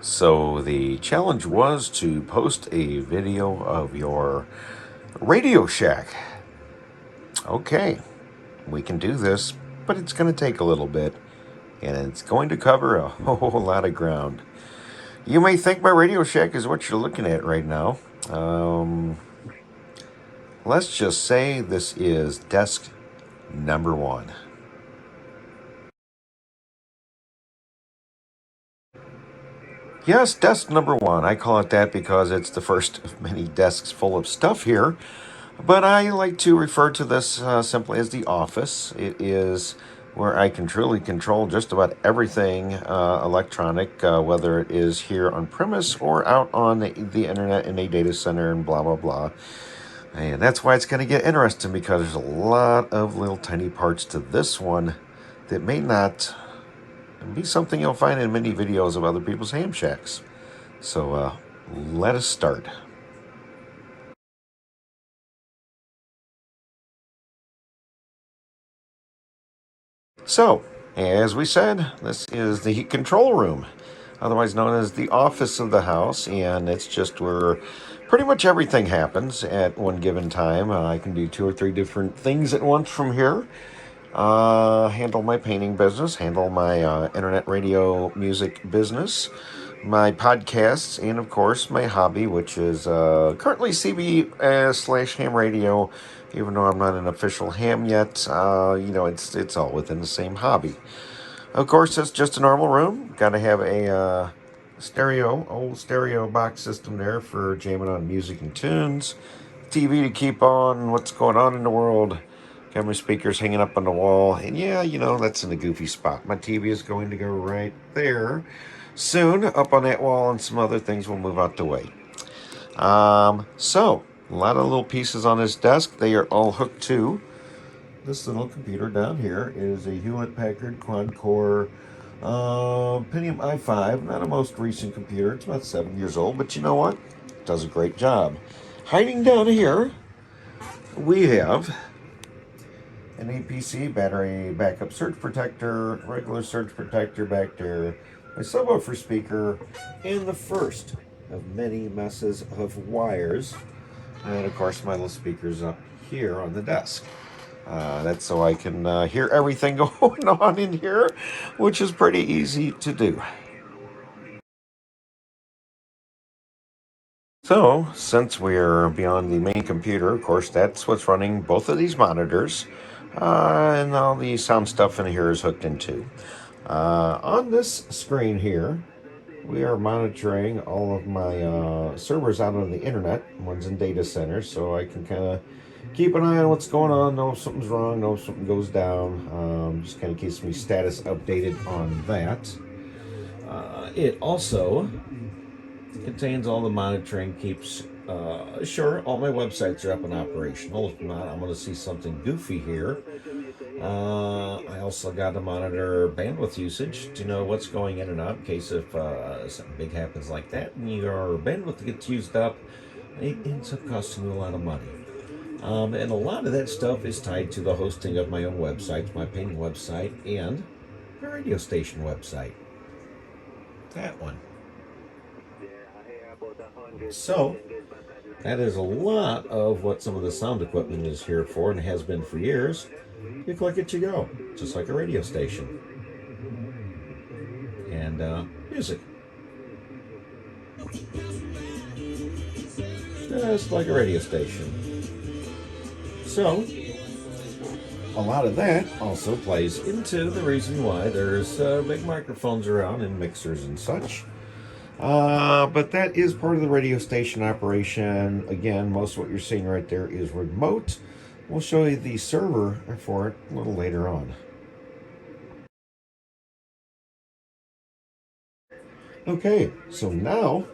So the challenge was to post a video of your Radio Shack. Okay, we can do this, but it's going to take a little bit, and it's going to cover a whole lot of ground. You may think my Radio Shack is what you're looking at right now. Let's just say this is desk number one. Yes, desk number one. I call it that because it's the first of many desks full of stuff here. But I like to refer to this simply as the office. It is where I can truly control just about everything electronic, whether it is here on premise or out on the internet in a data center and blah, blah, blah. And that's why it's going to get interesting because there's a lot of little tiny parts to this one that may not be something you'll find in many videos of other people's ham shacks. So let us start. So, as we said, this is the control room, otherwise known as the office of the house, and it's just where pretty much everything happens at one given time. I can do two or three different things at once from here. Handle my painting business, handle my internet radio music business, my podcasts, and of course my hobby, which is currently CB slash ham radio. Even though I'm not an official ham yet, it's all within the same hobby. Of course, it's just a normal room. Got to have a old stereo box system there for jamming on music and tunes. TV to keep on what's going on in the world. Got my speakers hanging up on the wall. And yeah, that's in a goofy spot. My TV is going to go right there soon, up on that wall, and some other things will move out the way. So, a lot of little pieces on this desk. They are all hooked to this little computer down here. It is a Hewlett-Packard quad-core Pentium i5. Not a most recent computer. It's about 7 years old, but you know what? It does a great job. Hiding down here, we have an APC battery backup surge protector, regular surge protector back there, a subwoofer speaker, and the first of many messes of wires. And of course, my little speakers up here on the desk. That's so I can hear everything going on in here, which is pretty easy to do. So, since we're beyond the main computer, of course, that's what's running both of these monitors. And all the sound stuff in here is hooked into. On this screen here, we are monitoring all of my servers out on the internet. One's in data centers, so I can kind of keep an eye on what's going on, know if something's wrong, know if something goes down. Just kind of keeps me status updated on that. It also contains all the monitoring, keeps sure all my websites are up and operational. If not, I'm going to see something goofy here. I also got to monitor bandwidth usage to know what's going in and out in case if something big happens like that and your bandwidth gets used up, it ends up costing you a lot of money. And a lot of that stuff is tied to the hosting of my own websites, my painting website, and my radio station website. That one. So, that is a lot of what some of the sound equipment is here for and has been for years. You click it, you go. Just like a radio station. And music. Just like a radio station. So, a lot of that also plays into the reason why there's big microphones around and mixers and such. But that is part of the radio station operation. Again, most of what you're seeing right there is remote. We'll show you the server for it a little later on. Okay, so now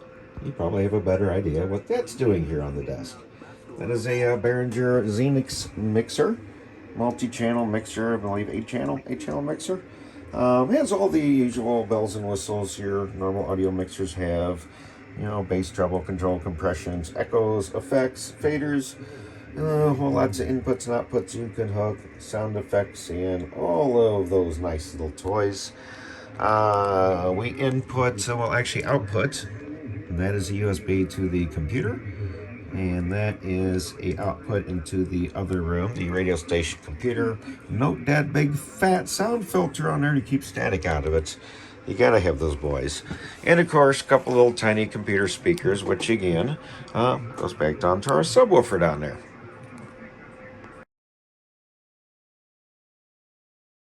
you probably have a better idea what that's doing here on the desk. That is a Behringer Xenix mixer, multi-channel mixer, I believe 8-channel mixer. Has all the usual bells and whistles your normal audio mixers have. Bass, treble, control, compressions, echoes, effects, faders. Lots of inputs and outputs you can hook, sound effects, and all of those nice little toys. We input, well, actually output, and that is a USB to the computer, and that is a output into the other room, the radio station computer. Note that big fat sound filter on there to keep static out of it. You gotta have those boys. And of course, a couple little tiny computer speakers, which again goes back down to our subwoofer down there.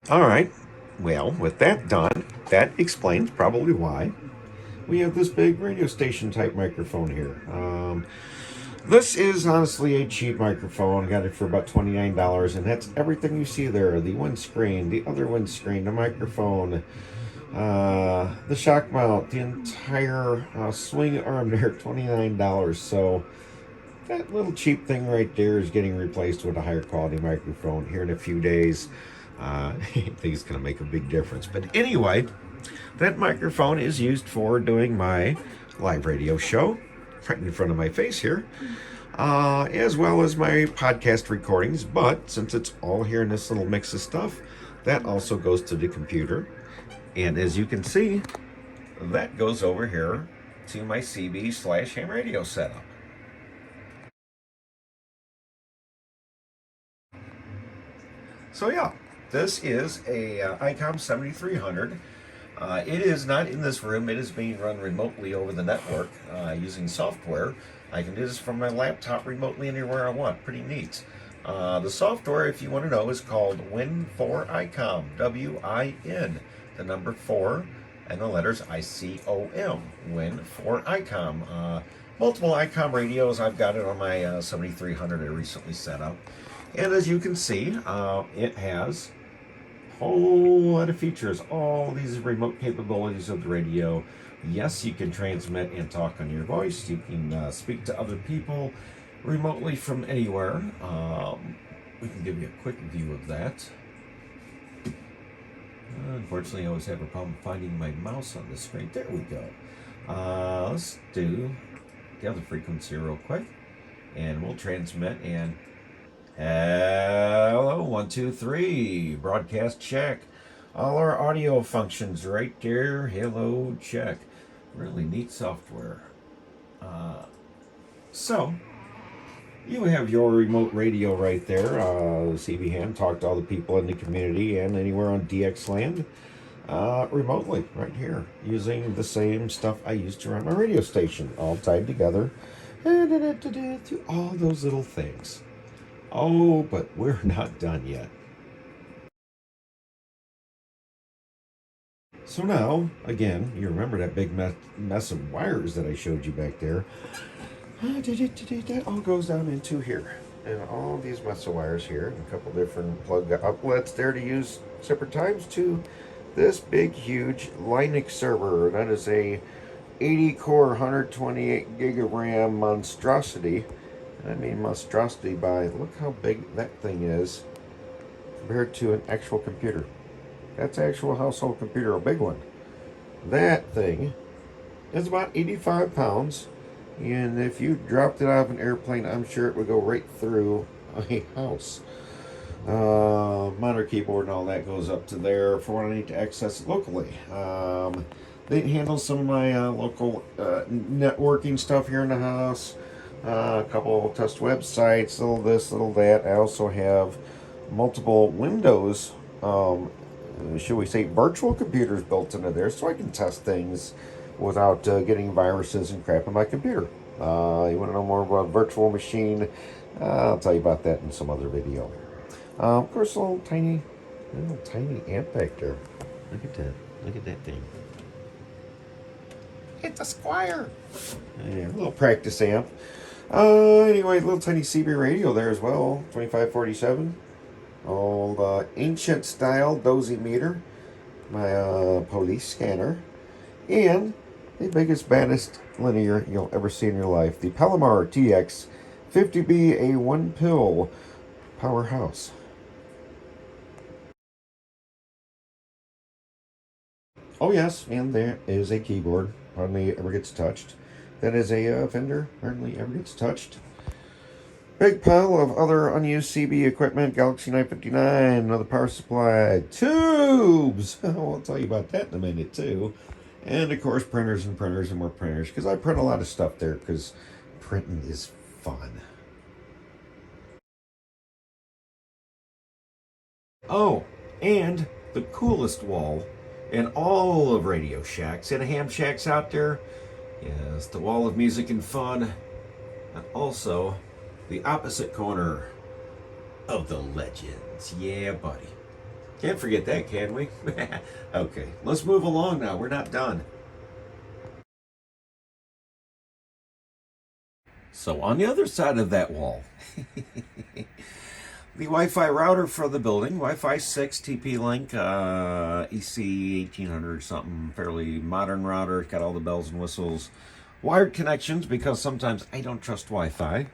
All right. Well, with that done, that explains probably why we have this big radio station type microphone here. This is honestly a cheap microphone. Got it for about $29, and that's everything you see there: the windscreen, the other windscreen, the microphone, the shock mount, the entire swing arm there, $29. So that little cheap thing right there is getting replaced with a higher quality microphone here in a few days. I think it's going to make a big difference. But anyway, that microphone is used for doing my live radio show right in front of my face here, as well as my podcast recordings. But since it's all here in this little mix of stuff, that also goes to the computer. And as you can see, that goes over here to my CB/ham radio setup. So yeah, this is a ICOM 7300. It is not in this room. It is being run remotely over the network using software. I can do this from my laptop remotely anywhere I want. Pretty neat. The software, if you want to know, is called Win4ICOM. W-I-N, the number 4, and the letters I-C-O-M. Win4ICOM. Multiple ICOM radios. I've got it on my 7300 I recently set up. And as you can see, it has whole lot of features, all these remote capabilities of the radio. Yes, you can transmit and talk on your voice. You can speak to other people remotely from anywhere. We can give you a quick view of that. Unfortunately, I always have a problem finding my mouse on the screen. There we go. Let's do the other frequency real quick, and we'll transmit. And hello, 1, 2, 3. Broadcast check. All our audio functions right there. Hello, check. Really neat software. So, you have your remote radio right there. CB-ham, talk to all the people in the community and anywhere on DX land remotely right here using the same stuff I use to run my radio station, all tied together. Do all those little things. Oh, but we're not done yet. So now, again, you remember that big mess of wires that I showed you back there. That all goes down into here. And all these mess of wires here, and a couple different plug outlets there to use separate times to this big, huge Linux server. That is a 80-core, 128 gig of RAM monstrosity. I mean monstrosity by, look how big that thing is compared to an actual computer. That's an actual household computer, a big one. That thing is about 85 pounds, and if you dropped it out of an airplane, I'm sure it would go right through a house. Monitor, keyboard, and all that goes up to there for when I need to access it locally. They handle some of my local networking stuff here in the house. A couple of test websites, little this, little that. I also have multiple Windows, should we say, virtual computers built into there, so I can test things without getting viruses and crap in my computer. You want to know more about a virtual machine? I'll tell you about that in some other video. Of course, a little tiny amp back there. Look at that. Look at that thing. It's a Squire. Yeah, a little practice amp. Anyway, little tiny CB radio there as well. 2547. Old ancient style dosimeter. My police scanner. And the biggest, baddest linear you'll ever see in your life. The Palomar TX 50B, a one pill powerhouse. Oh yes, and there is a keyboard. Hardly ever gets touched. That is a Fender. Hardly ever gets touched. Big pile of other unused CB equipment, Galaxy 959, another power supply, tubes. I'll tell you about that in a minute too. And of course, printers and printers and more printers, because I print a lot of stuff there because printing is fun. Oh, and the coolest wall in all of Radio Shacks and ham shacks out there is the wall of music and fun, and also the opposite corner of the legends. Yeah, buddy. Can't forget that, can we? Okay, let's move along now. We're not done. So on the other side of that wall, the Wi-Fi router for the building, Wi-Fi 6 TP-Link, EC 1800 something, fairly modern router. Got all the bells and whistles. Wired connections, because sometimes I don't trust Wi-Fi.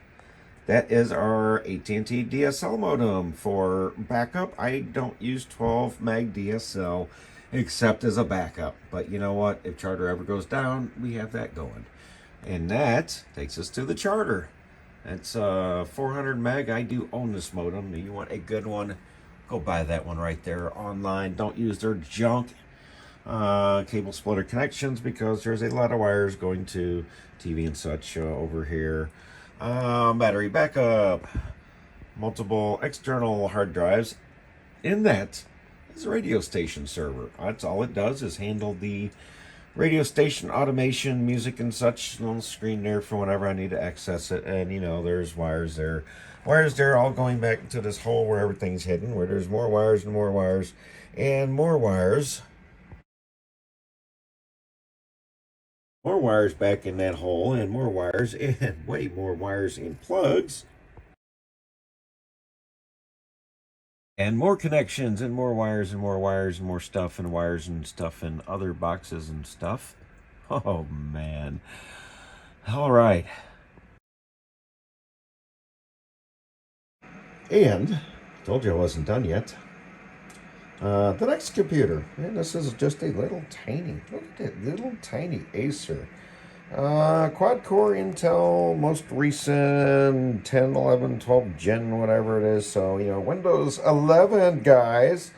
That is our AT&T DSL modem for backup. I don't use 12 meg DSL except as a backup. But you know what? If Charter ever goes down, we have that going. And that takes us to the Charter. It's 400 meg. I do own this modem. You want a good one, go buy that one right there online. Don't use their junk cable splitter connections, because there's a lot of wires going to TV and such over here. Battery backup, multiple external hard drives. In that is a radio station server. That's all it does, is handle the radio station automation, music and such on the screen there for whenever I need to access it. And you know, there's wires there. Wires there, all going back into this hole where everything's hidden, where there's more wires and more wires and more wires. More wires back in that hole, and more wires, and way more wires in plugs. And more connections, and more wires, and more wires, and more stuff, and wires and stuff, and other boxes and stuff. Oh, man. All right. And, told you I wasn't done yet. The next computer, and this is just a little tiny, look at that little tiny Acer. Quad core Intel, most recent 10, 11, 12 Gen, whatever it is. So, you know, Windows 11, guys.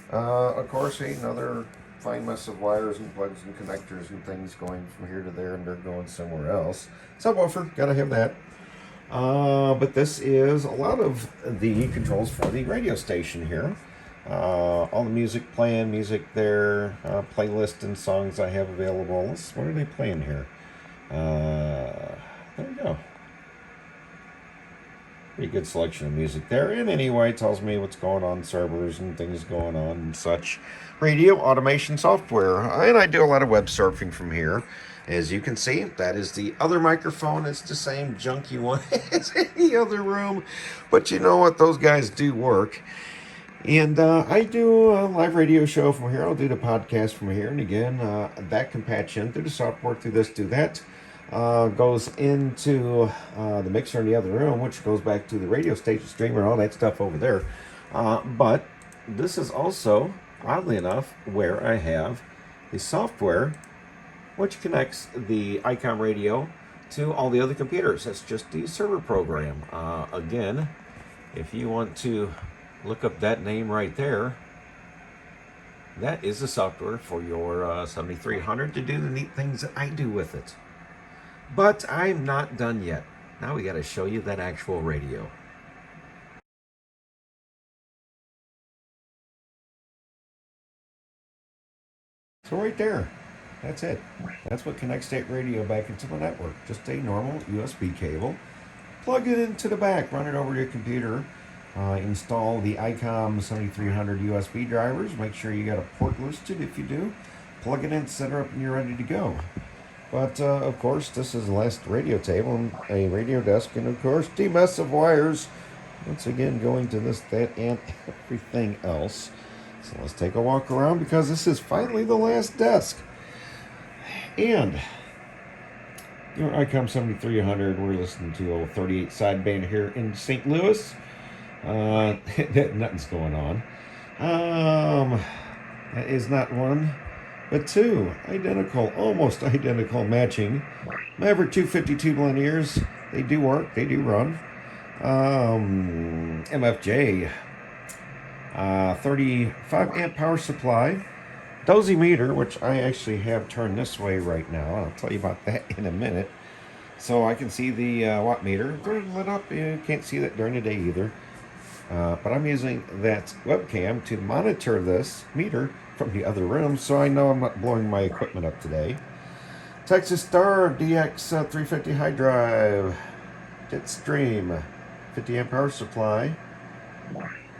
Of course, another fine mess of wires and plugs and connectors and things going from here to there, and they're going somewhere else. Subwoofer, gotta have that. But this is a lot of the controls for the radio station here. All the music playing, music there, playlist and songs I have available. What are they playing here? There we go. Pretty good selection of music there. And anyway, it tells me what's going on, servers and things going on and such. Radio automation software. And I do a lot of web surfing from here. As you can see, that is the other microphone. It's the same junky one as any other room. But you know what? Those guys do work. And I do a live radio show from here. I'll do the podcast from here. And again, that can patch in through the software, through this, do that. Goes into the mixer in the other room, which goes back to the radio station streamer, all that stuff over there. But this is also, oddly enough, where I have the software which connects the ICOM radio to all the other computers. That's just the server program. Again, if you want to look up that name right there, that is the software for your 7300 to do the neat things that I do with it. But I'm not done yet. Now we got to show you that actual radio. So right there, that's it. That's what connects that radio back into the network. Just a normal USB cable. Plug it into the back, run it over your computer. Install the ICOM 7300 USB drivers. Make sure you got a port listed. If you do, plug it in, set it up, and you're ready to go. But of course, this is the last radio table, and a radio desk, and of course, the mess of wires. Once again, going to this, that, and everything else. So let's take a walk around, because this is finally the last desk. And your ICOM 7300, we're listening to a 38 sideband here in St. Louis. Nothing's going on. That is not one, but two identical, almost identical matching Maverick 252 linears. They do work, they do run. MFJ, 35 amp power supply. Dozy meter, which I actually have turned this way right now. I'll tell you about that in a minute. So I can see the watt meter. They're lit up. You can't see that during the day either. But I'm using that webcam to monitor this meter from the other room, so I know I'm not blowing my equipment up today. Texas Star DX 350 high drive, Jetstream, 50 amp power supply,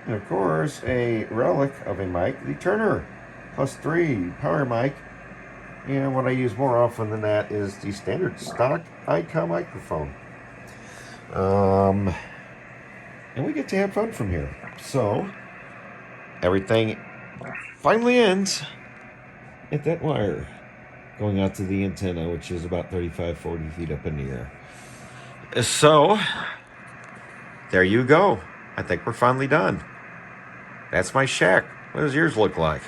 and of course a relic of a mic, the Turner +3 power mic. And what I use more often than that is the standard stock Icon microphone. And we get to have fun from here. So everything finally ends at that wire going out to the antenna, which is about 35-40 feet up in the air. So there you go. I think we're finally done. That's my shack. What does yours look like?